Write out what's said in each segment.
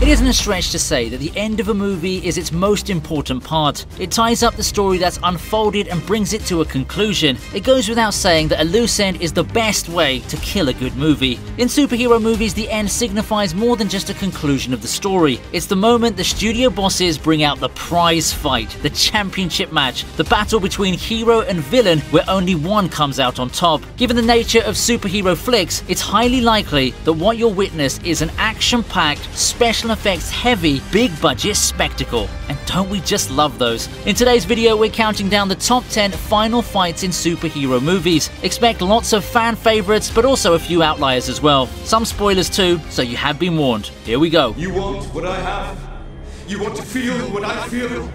It isn't a stretch to say that the end of a movie is its most important part. It ties up the story that's unfolded and brings it to a conclusion. It goes without saying that a loose end is the best way to kill a good movie. In superhero movies, the end signifies more than just a conclusion of the story. It's the moment the studio bosses bring out the prize fight, the championship match, the battle between hero and villain where only one comes out on top. Given the nature of superhero flicks, it's highly likely that what you'll witness is an action-packed, special effects heavy, big budget spectacle. And don't we just love those? In today's video, we're counting down the top 10 final fights in superhero movies. Expect lots of fan favorites, but also a few outliers as well. Some spoilers too, so you have been warned. Here we go. You want what I have? You want to feel what I feel?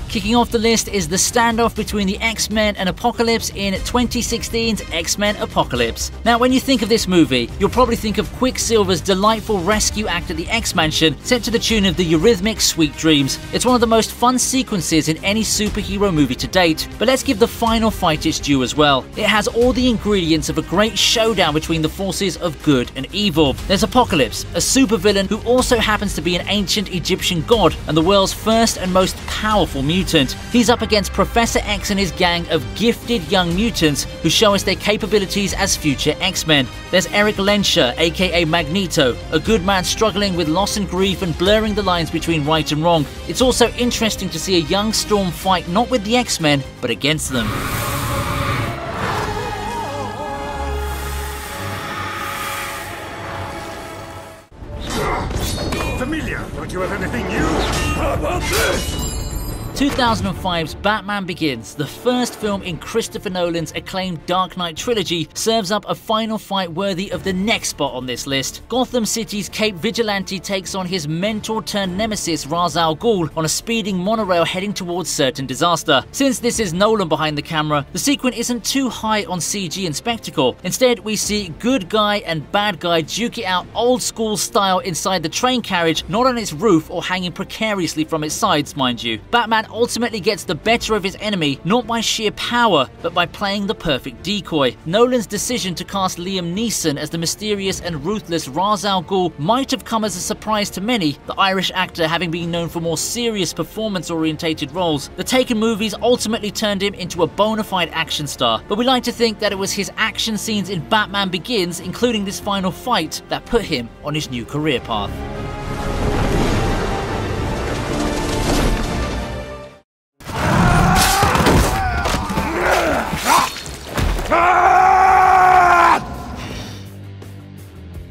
Kicking off the list is the standoff between the X-Men and Apocalypse in 2016's X-Men Apocalypse. Now, when you think of this movie, you'll probably think of Quicksilver's delightful rescue act at the X-Mansion, set to the tune of the Eurythmic Sweet Dreams. It's one of the most fun sequences in any superhero movie to date, but let's give the final fight its due as well. It has all the ingredients of a great showdown between the forces of good and evil. There's Apocalypse, a supervillain who also happens to be an ancient Egyptian god and the world's first and most powerful mutant. He's up against Professor X and his gang of gifted young mutants who show us their capabilities as future X-Men. There's Eric Lensher, aka Magneto, a good man struggling with loss and grief and blurring the lines between right and wrong. It's also interesting to see a young Storm fight not with the X-Men, but against them. Familiar, don't you have anything new? How about this? 2005's Batman Begins, the first film in Christopher Nolan's acclaimed Dark Knight trilogy, serves up a final fight worthy of the next spot on this list. Gotham City's Cape Vigilante takes on his mentor-turned-nemesis Ra's al Ghul on a speeding monorail heading towards certain disaster. Since this is Nolan behind the camera, the sequence isn't too high on CG and spectacle. Instead, we see good guy and bad guy duke it out old-school style inside the train carriage, not on its roof or hanging precariously from its sides, mind you. Batman ultimately gets the better of his enemy, not by sheer power, but by playing the perfect decoy. Nolan's decision to cast Liam Neeson as the mysterious and ruthless Ra's al Ghul might have come as a surprise to many, the Irish actor having been known for more serious performance-orientated roles. The Taken movies ultimately turned him into a bona fide action star, but we like to think that it was his action scenes in Batman Begins, including this final fight, that put him on his new career path.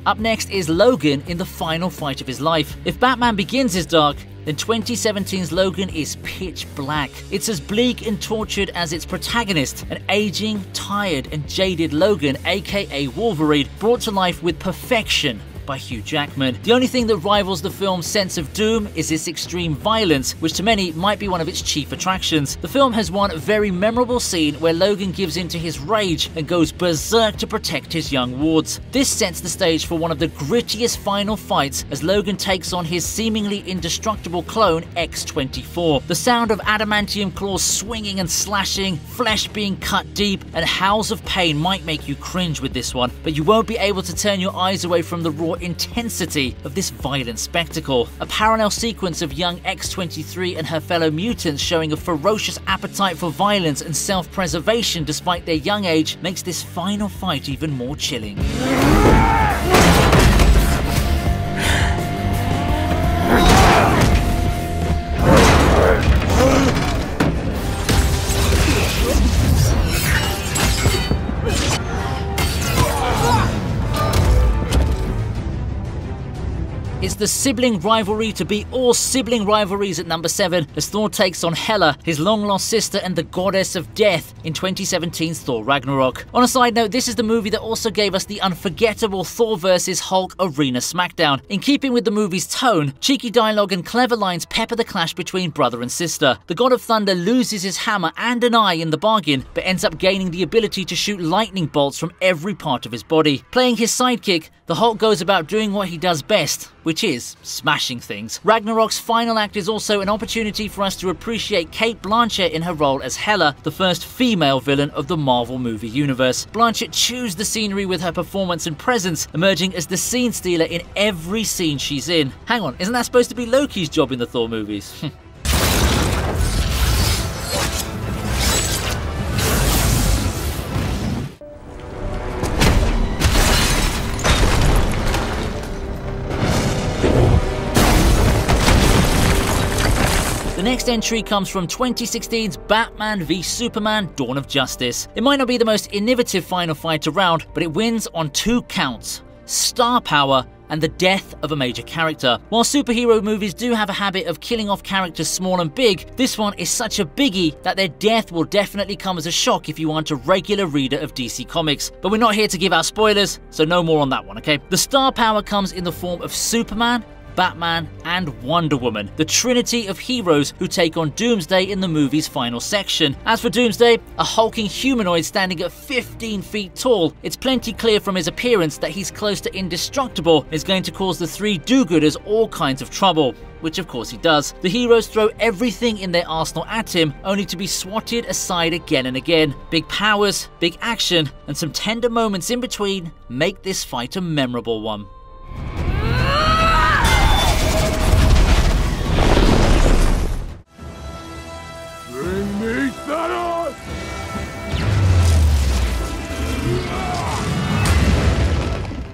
Up next is Logan in the final fight of his life. If Batman Begins is dark, then 2017's Logan is pitch black. It's as bleak and tortured as its protagonist, an aging, tired and jaded Logan, aka Wolverine, brought to life with perfection by Hugh Jackman. The only thing that rivals the film's sense of doom is its extreme violence, which to many might be one of its chief attractions. The film has one very memorable scene where Logan gives in to his rage and goes berserk to protect his young wards. This sets the stage for one of the grittiest final fights as Logan takes on his seemingly indestructible clone X-24. The sound of adamantium claws swinging and slashing, flesh being cut deep, and howls of pain might make you cringe with this one, but you won't be able to turn your eyes away from the raw intensity of this violent spectacle. A parallel sequence of young X-23 and her fellow mutants showing a ferocious appetite for violence and self-preservation despite their young age makes this final fight even more chilling. It's the sibling rivalry to beat all sibling rivalries at number 7 as Thor takes on Hela, his long-lost sister and the goddess of death, in 2017's Thor Ragnarok. On a side note, this is the movie that also gave us the unforgettable Thor vs. Hulk Arena Smackdown. In keeping with the movie's tone, cheeky dialogue and clever lines pepper the clash between brother and sister. The God of Thunder loses his hammer and an eye in the bargain, but ends up gaining the ability to shoot lightning bolts from every part of his body. Playing his sidekick, The Hulk goes about doing what he does best, which is smashing things. Ragnarok's final act is also an opportunity for us to appreciate Cate Blanchett in her role as Hela, the first female villain of the Marvel movie universe. Blanchett chews the scenery with her performance and presence, emerging as the scene stealer in every scene she's in. Hang on, isn't that supposed to be Loki's job in the Thor movies? The next entry comes from 2016's Batman v Superman: Dawn of Justice. It might not be the most innovative final fight around, but it wins on 2 counts: star power and the death of a major character. While superhero movies do have a habit of killing off characters small and big, this one is such a biggie that their death will definitely come as a shock if you aren't a regular reader of DC Comics. But we're not here to give out spoilers, so no more on that one, okay? The star power comes in the form of Superman, Batman, and Wonder Woman, the trinity of heroes who take on Doomsday in the movie's final section. As for Doomsday, a hulking humanoid standing at 15 feet tall, it's plenty clear from his appearance that he's close to indestructible and is going to cause the 3 do-gooders all kinds of trouble, which of course he does. The heroes throw everything in their arsenal at him, only to be swatted aside again and again. Big powers, big action, and some tender moments in between make this fight a memorable one. Bring me Thanos!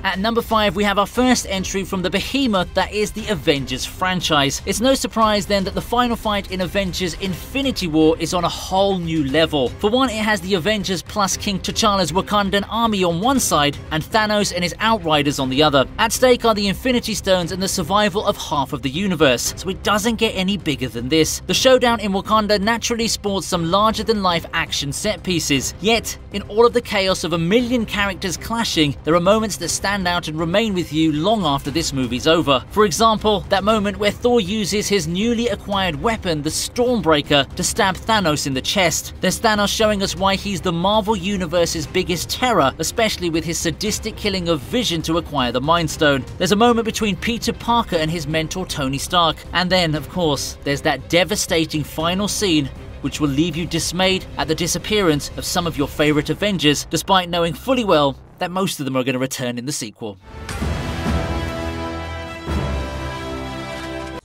At number 5, we have our first entry from the behemoth that is the Avengers franchise. It's no surprise then that the final fight in Avengers Infinity War is on a whole new level. For one, it has the Avengers plus King T'Challa's Wakandan army on one side and Thanos and his Outriders on the other. At stake are the Infinity Stones and the survival of half of the universe, so it doesn't get any bigger than this. The showdown in Wakanda naturally sports some larger-than-life action set pieces, yet in all of the chaos of a million characters clashing, there are moments that stand out and remain with you long after this movie's over. For example, that moment where Thor uses his newly acquired weapon, the Stormbreaker, to stab Thanos in the chest. There's Thanos showing us why he's the Marvel Universe's biggest terror, especially with his sadistic killing of Vision to acquire the Mind Stone. There's a moment between Peter Parker and his mentor Tony Stark. And then, of course, there's that devastating final scene which will leave you dismayed at the disappearance of some of your favorite Avengers, despite knowing fully well that most of them are going to return in the sequel.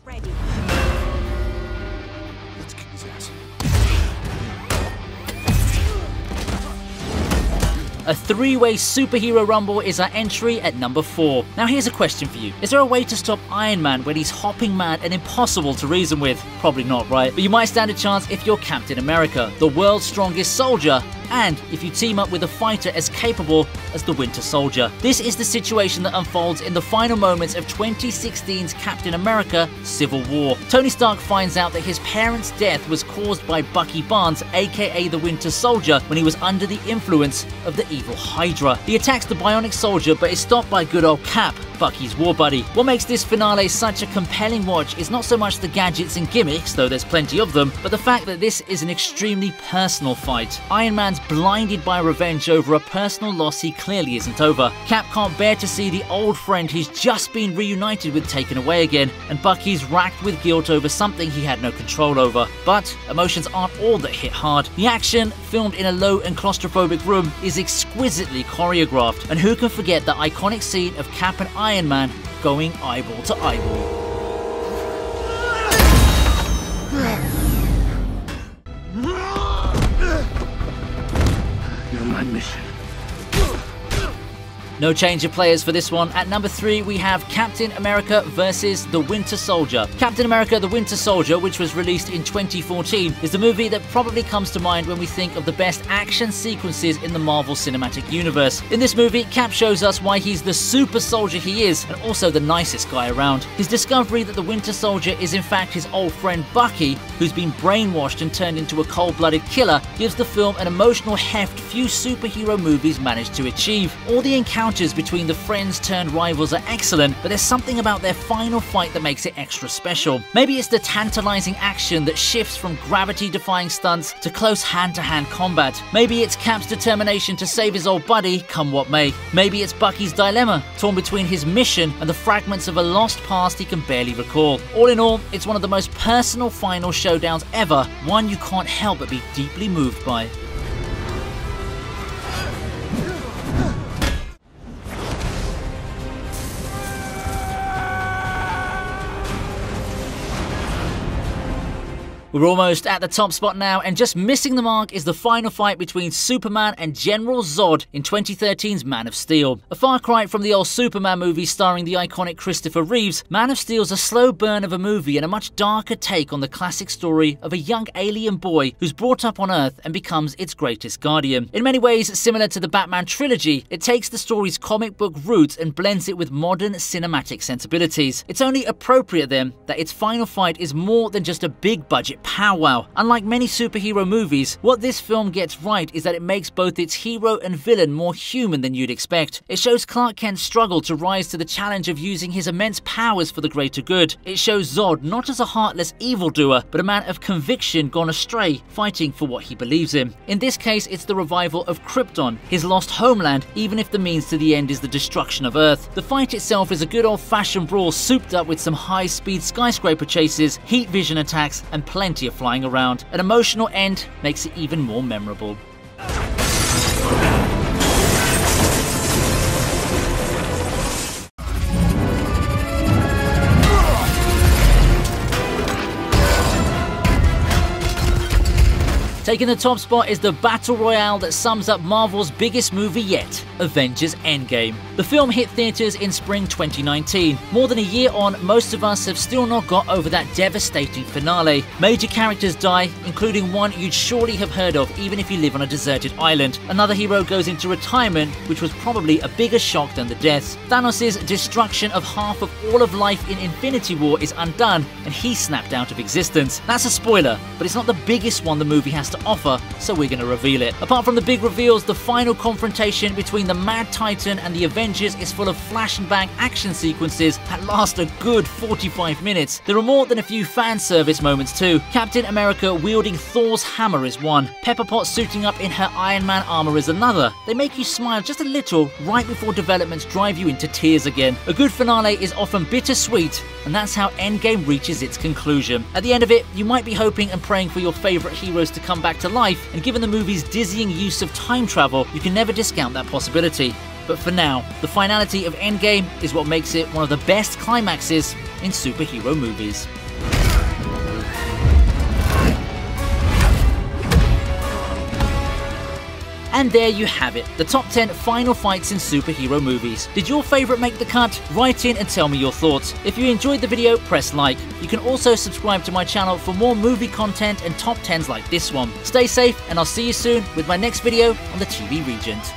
Ready. Let's kick his ass. A 3-way superhero rumble is our entry at number 4. Now here's a question for you. Is there a way to stop Iron Man when he's hopping mad and impossible to reason with? Probably not, right? But you might stand a chance if you're Captain America, the world's strongest soldier, and if you team up with a fighter as capable as the Winter Soldier. This is the situation that unfolds in the final moments of 2016's Captain America: Civil War. Tony Stark finds out that his parents' death was caused by Bucky Barnes, aka the Winter Soldier, when he was under the influence of the evil Hydra. He attacks the Bionic Soldier but is stopped by good old Cap, Bucky's war buddy. What makes this finale such a compelling watch is not so much the gadgets and gimmicks, though there's plenty of them, but the fact that this is an extremely personal fight. Iron Man's blinded by revenge over a personal loss he clearly isn't over. Cap can't bear to see the old friend he's just been reunited with taken away again, and Bucky's racked with guilt over something he had no control over. But emotions aren't all that hit hard. The action, filmed in a low and claustrophobic room, is exquisitely choreographed, and who can forget the iconic scene of Cap and Iron Man going eyeball to eyeball. You're my mission. No change of players for this one. At number 3, we have Captain America vs. the Winter Soldier. Captain America: The Winter Soldier, which was released in 2014, is the movie that probably comes to mind when we think of the best action sequences in the Marvel Cinematic Universe. In this movie, Cap shows us why he's the super soldier he is, and also the nicest guy around. His discovery that the Winter Soldier is in fact his old friend Bucky, who's been brainwashed and turned into a cold-blooded killer, gives the film an emotional heft few superhero movies manage to achieve. All the encounters encounters between the friends turned rivals are excellent, but there's something about their final fight that makes it extra special. Maybe it's the tantalizing action that shifts from gravity-defying stunts to close hand-to-hand combat. Maybe it's Cap's determination to save his old buddy, come what may. Maybe it's Bucky's dilemma, torn between his mission and the fragments of a lost past he can barely recall. All in all, it's one of the most personal final showdowns ever, one you can't help but be deeply moved by. We're almost at the top spot now, and just missing the mark is the final fight between Superman and General Zod in 2013's Man of Steel. A far cry from the old Superman movie starring the iconic Christopher Reeves, Man of Steel's a slow burn of a movie and a much darker take on the classic story of a young alien boy who's brought up on Earth and becomes its greatest guardian. In many ways similar to the Batman trilogy, it takes the story's comic book roots and blends it with modern cinematic sensibilities. It's only appropriate then that its final fight is more than just a big budget powwow. Unlike many superhero movies, what this film gets right is that it makes both its hero and villain more human than you'd expect. It shows Clark Kent's struggle to rise to the challenge of using his immense powers for the greater good. It shows Zod not as a heartless evildoer, but a man of conviction gone astray, fighting for what he believes in. In this case, it's the revival of Krypton, his lost homeland, even if the means to the end is the destruction of Earth. The fight itself is a good old-fashioned brawl souped up with some high-speed skyscraper chases, heat vision attacks, and plenty of flying around. An emotional end makes it even more memorable. Taking the top spot is the battle royale that sums up Marvel's biggest movie yet, Avengers Endgame. The film hit theaters in spring 2019. More than a year on, most of us have still not got over that devastating finale. Major characters die, including one you'd surely have heard of even if you live on a deserted island. Another hero goes into retirement, which was probably a bigger shock than the deaths. Thanos' destruction of half of all of life in Infinity War is undone, and he snapped out of existence. That's a spoiler, but it's not the biggest one the movie has to offer, so we're going to reveal it. Apart from the big reveals, the final confrontation between the Mad Titan and the Avengers is full of flash and bang action sequences that last a good 45 minutes. There are more than a few fan service moments too. Captain America wielding Thor's hammer is one. Pepper Potts suiting up in her Iron Man armor is another. They make you smile just a little right before developments drive you into tears again. A good finale is often bittersweet, and that's how Endgame reaches its conclusion. At the end of it, you might be hoping and praying for your favorite heroes to come back to life, and given the movie's dizzying use of time travel, you can never discount that possibility. But for now, the finality of Endgame is what makes it one of the best climaxes in superhero movies. And there you have it, the top 10 final fights in superhero movies. Did your favourite make the cut? Write in and tell me your thoughts. If you enjoyed the video, press like. You can also subscribe to my channel for more movie content and top 10s like this one. Stay safe, and I'll see you soon with my next video on the TV Regent.